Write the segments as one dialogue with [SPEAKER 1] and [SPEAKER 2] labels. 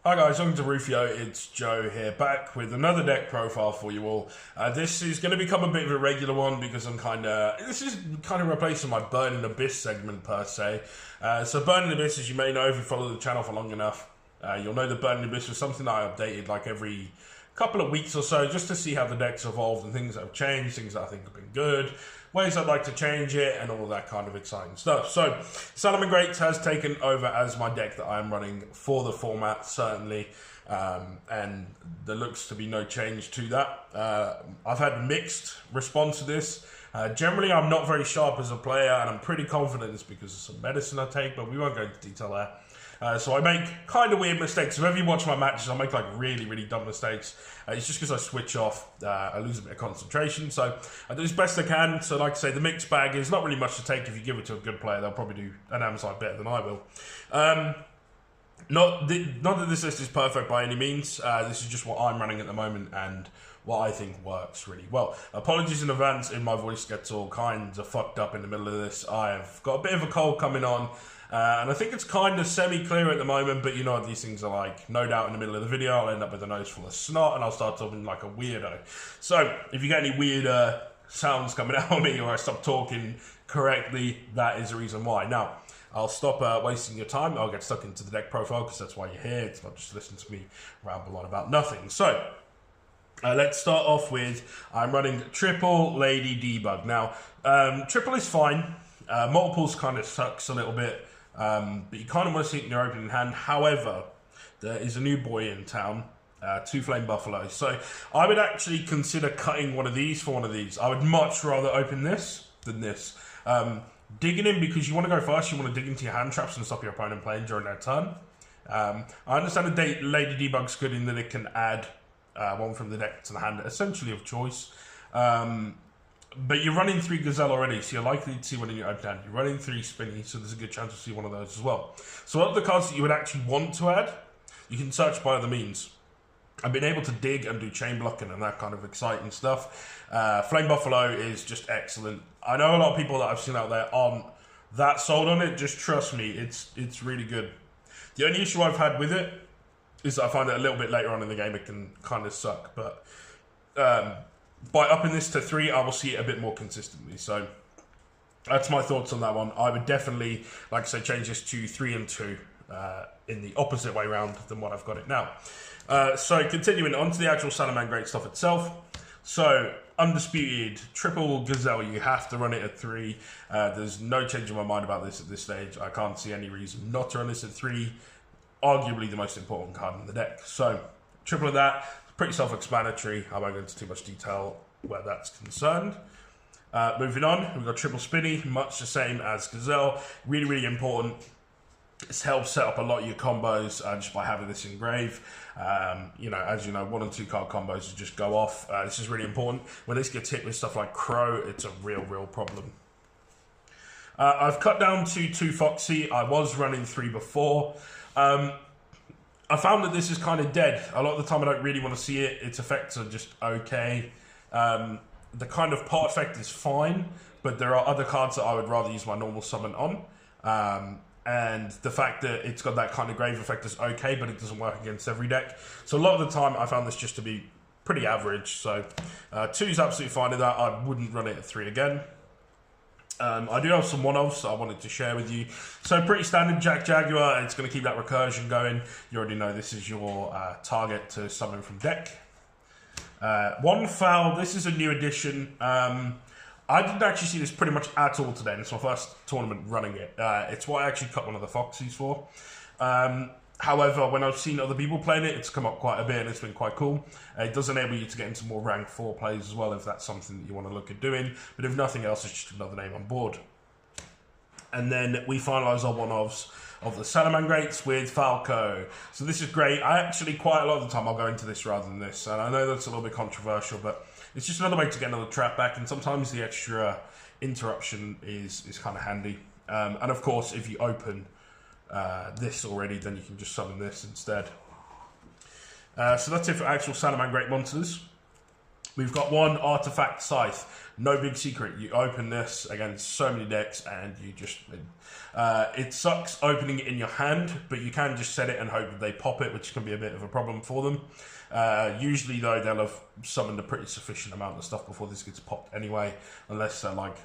[SPEAKER 1] Hi guys, welcome to Rufio. It's Joe here, back with another deck profile for you all. This is going to become a bit of a regular one because this is kind of replacing my Burning Abyss segment per se. So Burning Abyss, as you may know if you follow the channel for long enough, you'll know that Burning Abyss was something that I updated like every couple of weeks or so just to see how the deck's evolved and things that have changed, things that I think have been good, ways I'd like to change it, and all that kind of exciting stuff. So, Salamangreat has taken over as my deck that I am running for the format, certainly, and there looks to be no change to that. I've had mixed response to this. Generally, I'm not very sharp as a player, and I'm pretty confident it's because of some medicine I take, but we won't go into detail there. So I make kind of weird mistakes. If ever you watch my matches, I make like really dumb mistakes. It's just because I switch off, I lose a bit of concentration. So I do as best I can. So like I say, the mixed bag is not really much to take. If you give it to a good player, they'll probably do an Amazon better than I will. Not that this list is perfect by any means. This is just what I'm running at the moment and what I think works really well. Apologies in advance if my voice gets all kinds of fucked up in the middle of this. I've got a bit of a cold coming on. And I think it's kind of semi-clear at the moment, but you know what these things are like. No doubt in the middle of the video, I'll end up with a nose full of snot and I'll start talking like a weirdo. So, if you get any weird sounds coming out of me or I stop talking correctly, that is the reason why. Now, I'll stop wasting your time. I'll get stuck into the deck profile because that's why you're here. It's not just listening to me ramble on about nothing. So, let's start off with, I'm running triple Lady Debug. Now, triple is fine. Multiples kind of sucks a little bit. But you kind of want to see it in your opening hand. However, there is a new boy in town, 2 Flame Bufferlo. So I would actually consider cutting one of these for one of these. I would much rather open this than this. Digging in because you want to go first. You want to dig into your hand traps and stop your opponent playing during their turn. I understand the Lady Debug's good in that it can add one from the deck to the hand, essentially of choice. But you're running 3 Gazelle already, so you're likely to see one in your open hand. You're running 3 Spinny, so there's a good chance to see one of those as well. So what are the cards that you would actually want to add? You can search by other means. I've been able to dig and do chain blocking and that kind of exciting stuff. Flame Bufferlo is just excellent. I know a lot of people that I've seen out there aren't that sold on it. Just trust me, it's really good. The only issue I've had with it is that I find that a little bit later on in the game it can kind of suck, but by upping this to 3, I will see it a bit more consistently. So that's my thoughts on that one. I would definitely, like I say, change this to 3 and 2 in the opposite way round than what I've got it now. So continuing on to the actual Salamangreat stuff itself. So undisputed triple Gazelle, you have to run it at 3. There's no change in my mind about this at this stage. I can't see any reason not to run this at 3. Arguably the most important card in the deck. So triple of that. Pretty self-explanatory. I won't go into too much detail where that's concerned. Moving on, we've got triple Spinny, much the same as Gazelle. Really important. It's helped set up a lot of your combos just by having this engrave. You know, as you know, 1 and 2 card combos just go off. This is really important. When this gets hit with stuff like Crow, it's a real problem. I've cut down to 2 Foxy. I was running 3 before. I found that this is kind of dead. A lot of the time I don't really want to see it. Its effects are just okay. The kind of pot effect is fine, but there are other cards that I would rather use my normal summon on. And the fact that it's got that kind of grave effect is okay, but it doesn't work against every deck. So a lot of the time I found this just to be pretty average. So 2 is absolutely fine with that. I wouldn't run it at 3 again. I do have some one-offs that I wanted to share with you. So pretty standard Jaguar, it's going to keep that recursion going. You already know this is your target to summon from deck. 1 Fowl, this is a new addition. I didn't actually see this pretty much at all today, and it's my first tournament running it. It's what I actually cut one of the Foxies for. However, when I've seen other people playing it, it's come up quite a bit and it's been quite cool. It does enable you to get into more rank 4 plays as well if that's something that you want to look at doing. But if nothing else, it's just another name on board. And then we finalise our one-offs of the Salamangreats with Falco. So this is great. I actually, quite a lot of the time, I'll go into this rather than this. And I know that's a little bit controversial, but it's just another way to get another trap back. And sometimes the extra interruption is kind of handy. And of course, if you open this already, then you can just summon this instead. So that's it for actual Salamangreat monsters. We've got one Artifact Scythe. No big secret. You open this against so many decks and you just win. It sucks opening it in your hand, but you can just set it and hope that they pop it, which can be a bit of a problem for them. Usually, though, they'll have summoned a pretty sufficient amount of stuff before this gets popped anyway, unless they're like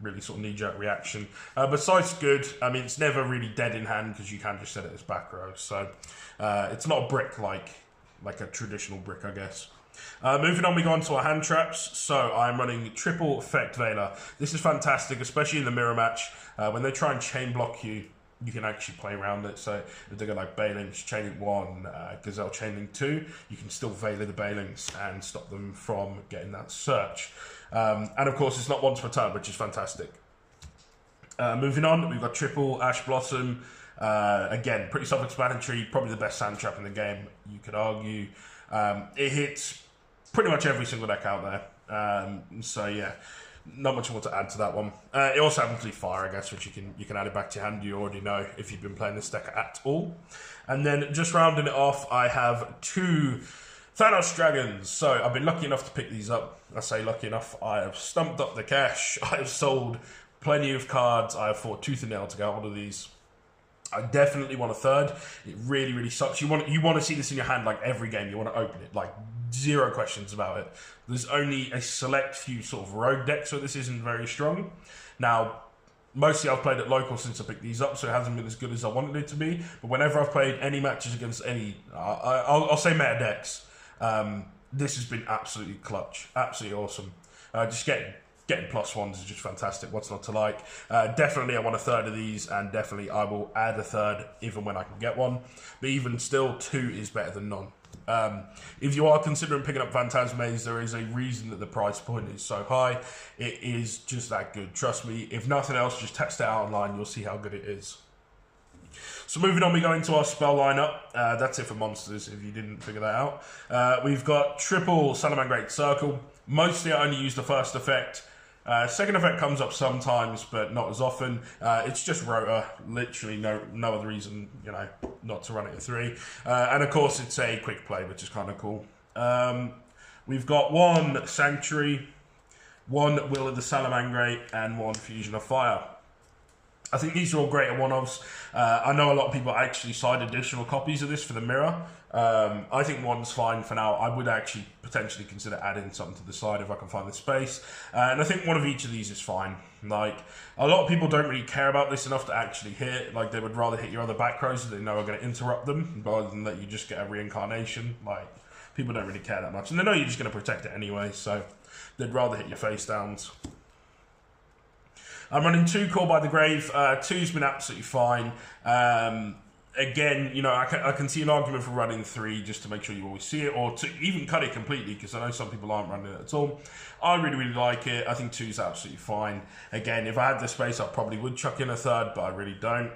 [SPEAKER 1] really sort of knee-jerk reaction. But Scythe's good. I mean, it's never really dead in hand because you can just set it as back row. So it's not a brick like a traditional brick, I guess. Moving on, we go on to our hand traps. So I'm running triple Effect Veiler. This is fantastic, especially in the mirror match. When they try and chain block you, you can actually play around it. So if they go like Baelings, chaining 1, Gazelle chaining 2, you can still Veiler the Baelings and stop them from getting that search. And of course, it's not once per turn, which is fantastic. Moving on, we've got triple Ash Blossom. Again, pretty self-explanatory, probably the best sand trap in the game, you could argue. It hits pretty much every single deck out there. So yeah, not much more to add to that one. It also happens to be fire, I guess, which you can add it back to your hand. You already know if you've been playing this deck at all. And then just rounding it off, I have 2 Thanos Dragons. So I've been lucky enough to pick these up. I say lucky enough, I have stumped up the cash. I have sold plenty of cards. I have fought tooth and nail to get hold of these. I definitely want a third. It really, really sucks. You want to see this in your hand like every game. You want to open it, like 0 questions about it. There's only a select few sort of rogue decks where this isn't very strong. Now, mostly I've played at local since I picked these up, so it hasn't been as good as I wanted it to be. But whenever I've played any matches against any, I'll say meta decks, this has been absolutely clutch, absolutely awesome. Just getting +1s is just fantastic. What's not to like? Definitely I want a third of these, and definitely I will add a third even when I can get one. But even still, 2 is better than none. If you are considering picking up Fantasmays, there is a reason that the price point is so high. It is just that good. Trust me, if nothing else, just test it out online. You'll see how good it is. So moving on, we go into our spell lineup. That's it for monsters, if you didn't figure that out. We've got triple Salamangreat Circle. Mostly I only use the first effect. Second effect comes up sometimes, but not as often. It's just Rota, literally no other reason, not to run it at 3. And of course, it's a quick play, which is kind of cool. We've got 1 Sanctuary, 1 Will of the Salamangreat, and 1 Fusion of Fire. I think these are all great at one-offs. I know a lot of people actually side additional copies of this for the mirror. I think 1's fine for now. I would actually potentially consider adding something to the side if I can find the space. And I think 1 of each of these is fine. Like, a lot of people don't really care about this enough to actually hit. Like, they would rather hit your other back rows that they know are going to interrupt them, rather than that you just get a reincarnation. Like, people don't really care that much. And they know you're just going to protect it anyway, so they'd rather hit your face downs. I'm running 2 Call by the Grave. 2's been absolutely fine. Again, I can see an argument for running 3 just to make sure you always see it, or to even cut it completely, because I know some people aren't running it at all. I really, really like it. I think 2's absolutely fine. Again, if I had the space, I probably would chuck in a third, but I really don't.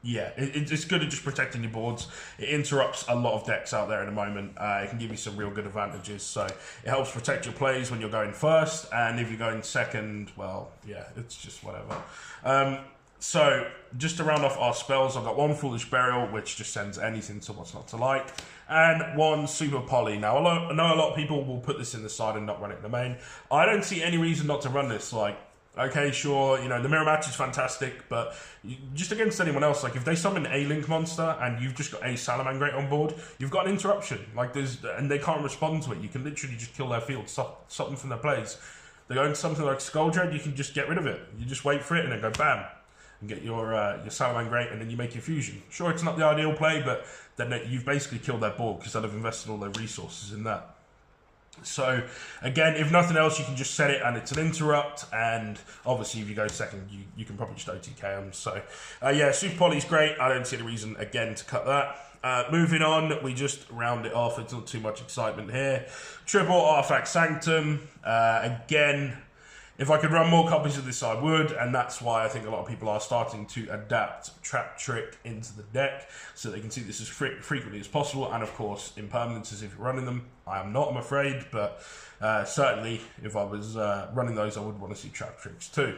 [SPEAKER 1] Yeah, it's good at just protecting your boards. It interrupts a lot of decks out there in the moment. It can give you some real good advantages. So it helps protect your plays when you're going first. And if you're going second, well, yeah, it's just whatever. So just to round off our spells, I've got 1 Foolish Burial, which just sends anything to what's not to like. And 1 Super Poly. Now, I know a lot of people will put this in the side and not run it in the main. I don't see any reason not to run this. Like, okay, sure, the mirror match is fantastic, but just against anyone else, like if they summon a Link monster and you've just got a Salamangreat on board, you've got an interruption. Like and they can't respond to it. You can literally just kill their field, stop them from their plays. They go into something like Skull Dread, you can just get rid of it. You just wait for it and then go bam, and get your Salamangreat, and then you make your fusion. Sure, it's not the ideal play, but then you've basically killed their board because they'll have invested all their resources in that. So, again, if nothing else, you can just set it and it's an interrupt, and obviously if you go second, you can probably just OTK them. So, yeah, Super Poly's great. I don't see the reason, again, to cut that. Moving on, we just round it off. It's not too much excitement here. Triple Artifact Sanctum. Again, if I could run more copies of this, I would, and that's why I think a lot of people are starting to adapt Trap Trick into the deck so they can see this as frequently as possible, and of course, impermanences if you're running them. I am not, I'm afraid, but certainly if I was running those, I would want to see Trap Tricks too.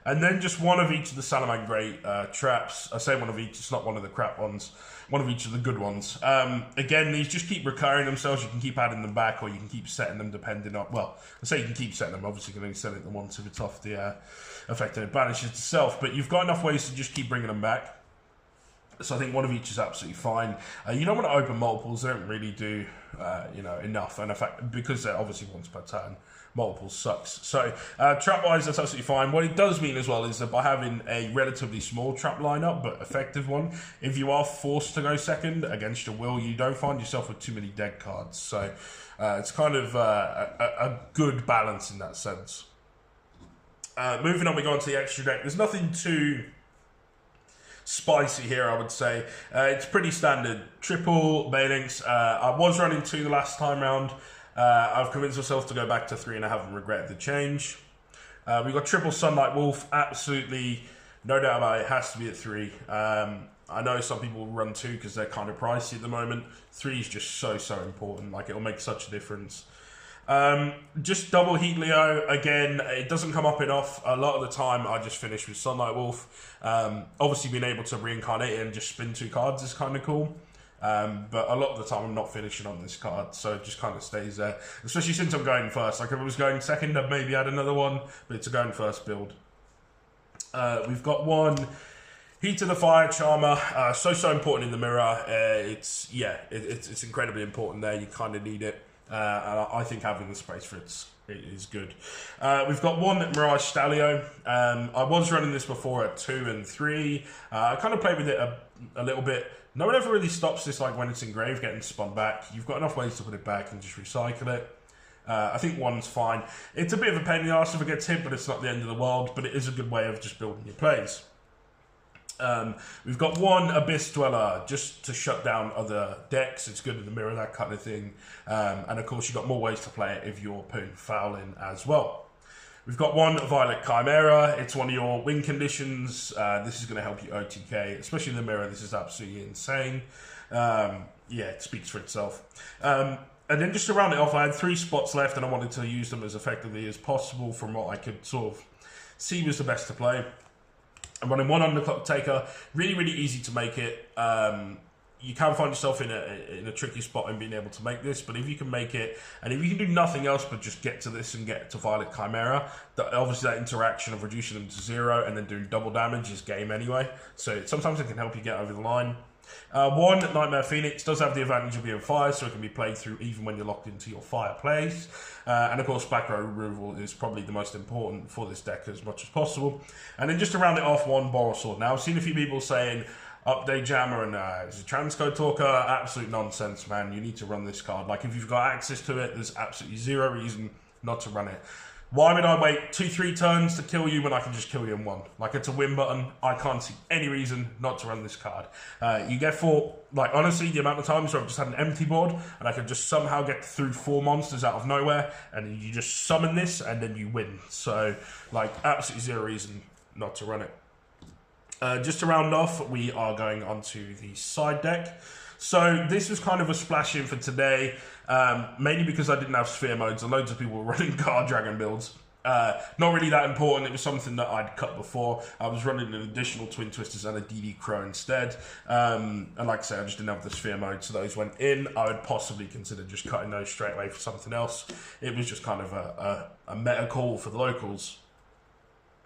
[SPEAKER 1] And then just one of each of the Salamangreat traps. I say one of each, it's not one of the crap ones. One of each of the good ones. Again, these just keep recurring themselves. You can keep adding them back, or you can keep setting them depending on... Well, I say you can keep setting them. Obviously, you can only set it once if it's off the effect and it banishes itself. But you've got enough ways to just keep bringing them back. So I think one of each is absolutely fine. You don't want to open multiples. They don't really do, enough. And in fact, because they're obviously once per turn, multiples sucks. So trap-wise, that's absolutely fine. What it does mean as well is that by having a relatively small trap lineup, but effective one, if you are forced to go second against your will, you don't find yourself with too many dead cards. So it's kind of a good balance in that sense. Moving on, we go on to the extra deck. There's nothing too spicy here, I would say. It's pretty standard. Triple Balinks. I was running 2 the last time round. I've convinced myself to go back to 3 and I haven't regretted the change. We've got triple Sunlight Wolf. Absolutely no doubt about it. It has to be at 3. I know some people run 2 because they're kind of pricey at the moment. 3 is just so important. Like, it'll make such a difference. Just double Heat Leo. Again, it doesn't come up enough. A lot of the time, I just finish with Sunlight Wolf. Obviously, being able to reincarnate it and just spin 2 cards is kind of cool. But a lot of the time, I'm not finishing on this card, so it just kind of stays there. Especially since I'm going first. Like, if I was going second, I'd maybe add another one, but it's a going first build. We've got one Heat of the Fire Charmer. So important in the mirror. It's incredibly important there. You kind of need it. And I think having the space for it is good. We've got one Mirage Stallion. I was running this before at 2 and 3. I kind of played with it a little bit. No one ever really stops this, like when it's engraved, getting spun back. You've got enough ways to put it back and just recycle it. I think 1's fine. It's a bit of a pain in the arse if it gets hit, but it's not the end of the world. But it is a good way of just building your plays. We've got one Abyss Dweller just to shut down other decks. It's good in the mirror, that kind of thing. And of course, you've got more ways to play it if you're putting Fowl in as well. We've got one Violet Chimera. It's one of your win conditions. This is going to help you OTK, especially in the mirror. This is absolutely insane. It speaks for itself. And then just to round it off, I had 3 spots left and I wanted to use them as effectively as possible from what I could sort of see was the best to play. I'm running one Underclock Taker. Really easy to make it. You can find yourself in a tricky spot in being able to make this, but if you can make it, and if you can do nothing else but just get to this and get to Violet Chimera, obviously that interaction of reducing them to 0 and then doing double damage is game anyway. So sometimes it can help you get over the line. One Nightmare Phoenix does have the advantage of being fire, so it can be played through even when you're locked into your fire plays. And of course, back row removal is probably the most important for this deck as much as possible. And then just to round it off, one Boral Sword. Now, I've seen a few people saying Update Jammer and is a transcode talker. Absolute nonsense, man. You need to run this card. Like, if you've got access to it, there's absolutely 0 reason not to run it. Why would I wait 2-3 turns to kill you when I can just kill you in 1? Like, it's a win button. I can't see any reason not to run this card. You get 4, like, honestly, the amount of times where I've just had an empty board and I could just somehow get through 4 monsters out of nowhere and you just summon this and then you win. So, like, absolutely 0 reason not to run it. Just to round off, we are going onto the side deck. So this was kind of a splash in for today, mainly because I didn't have sphere modes and loads of people were running Guard Dragon builds. Not really that important. It was something that I'd cut before. I was running an additional Twin Twisters and a DD Crow instead. And like I said, I just didn't have the sphere mode, so those went in. I would possibly consider just cutting those straight away for something else. It was just kind of a meta call for the locals.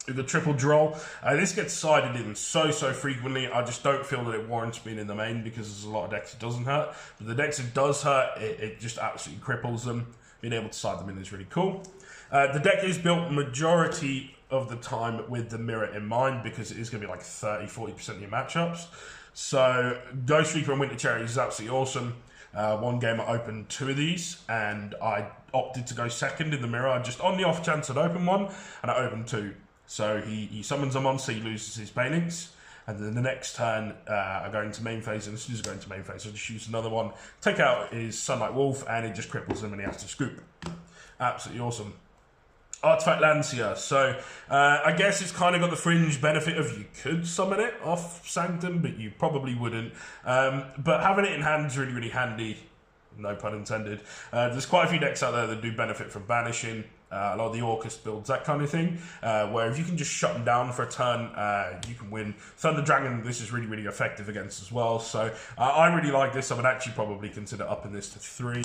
[SPEAKER 1] With the triple droll, this gets sided in so frequently. I just don't feel that it warrants being in the main because there's a lot of decks it doesn't hurt. But the decks it does hurt, it just absolutely cripples them. Being able to side them in is really cool. The deck is built majority of the time with the mirror in mind because it is going to be like 30-40% of your matchups. So Ghost Reaper and Winter Cherry is absolutely awesome. One game I opened 2 of these and I opted to go second in the mirror. Just on the off chance I'd open one and I opened 2. So he summons a monster, he loses his Balinks, and then the next turn I go into main phase, and as soon as I go into main phase, I just use another one, take out his Sunlight Wolf, and it just cripples him and he has to scoop. Absolutely awesome. Artifact Lancia. So I guess it's kind of got the fringe benefit of you could summon it off Sanctum, but you probably wouldn't. But having it in hand is really handy. No pun intended. There's quite a few decks out there that do benefit from banishing. a lot of the Orcus builds, that kind of thing, where if you can just shut them down for a turn, you can win. Thunder Dragon, this is really, really effective against as well. So I really like this. I would actually probably consider upping this to 3.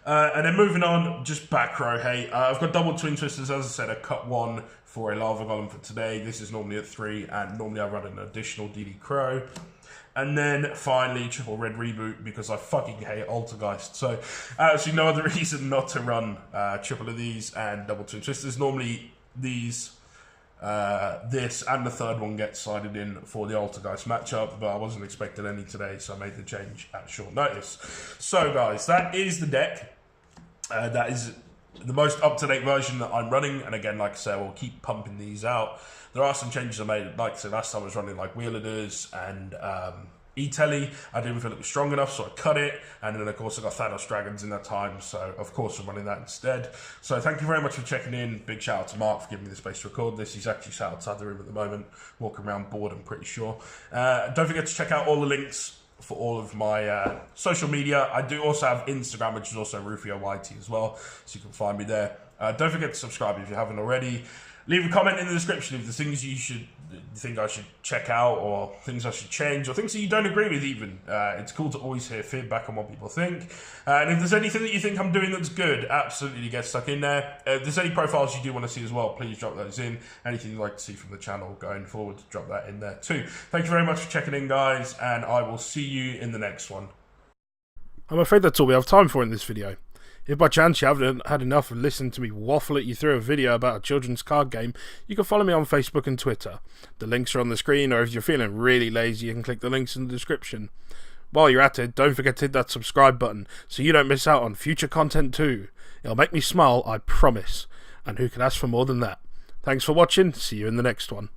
[SPEAKER 1] And then moving on, just back row, hey. I've got double Twin Twisters, as I said, I cut 1 for a Lava Golem for today. This is normally at 3, and normally I run an additional DD Crow. And then finally, triple red reboot, because I fucking hate Altergeist. So actually no other reason not to run triple of these and double Twin Twisters. Normally these, this and the third one gets sided in for the Altergeist matchup, but I wasn't expecting any today, so I made the change at short notice. So guys, that is the deck. That is the most up-to-date version that I'm running, and again, like I said, we'll keep pumping these out. There are some changes I made. Like I said, last time I was running like Wheeladers and E-Telly. I didn't feel it was strong enough, so I cut it. And then, of course, I got Thanos Dragons in that time, so of course I'm running that instead. So thank you very much for checking in. Big shout out to Mark for giving me the space to record this. He's actually sat outside the room at the moment, walking around bored, I'm pretty sure. Don't forget to check out all the links for all of my social media. I do also have Instagram, which is also RufioYT as well, so you can find me there. Don't forget to subscribe if you haven't already. Leave a comment in the description if there's things you think I should check out, or things I should change, or things that you don't agree with even. It's cool to always hear feedback on what people think. And if there's anything that you think I'm doing that's good, absolutely get stuck in there. If there's any profiles you do want to see as well, please drop those in. Anything you'd like to see from the channel going forward, drop that in there too. Thank you very much for checking in, guys, and I will see you in the next one.
[SPEAKER 2] I'm afraid that's all we have time for in this video. If by chance you haven't had enough of listening to me waffle at you through a video about a children's card game, you can follow me on Facebook and Twitter. The links are on the screen, or if you're feeling really lazy, you can click the links in the description. While you're at it, don't forget to hit that subscribe button so you don't miss out on future content too. It'll make me smile, I promise. And who can ask for more than that? Thanks for watching, see you in the next one.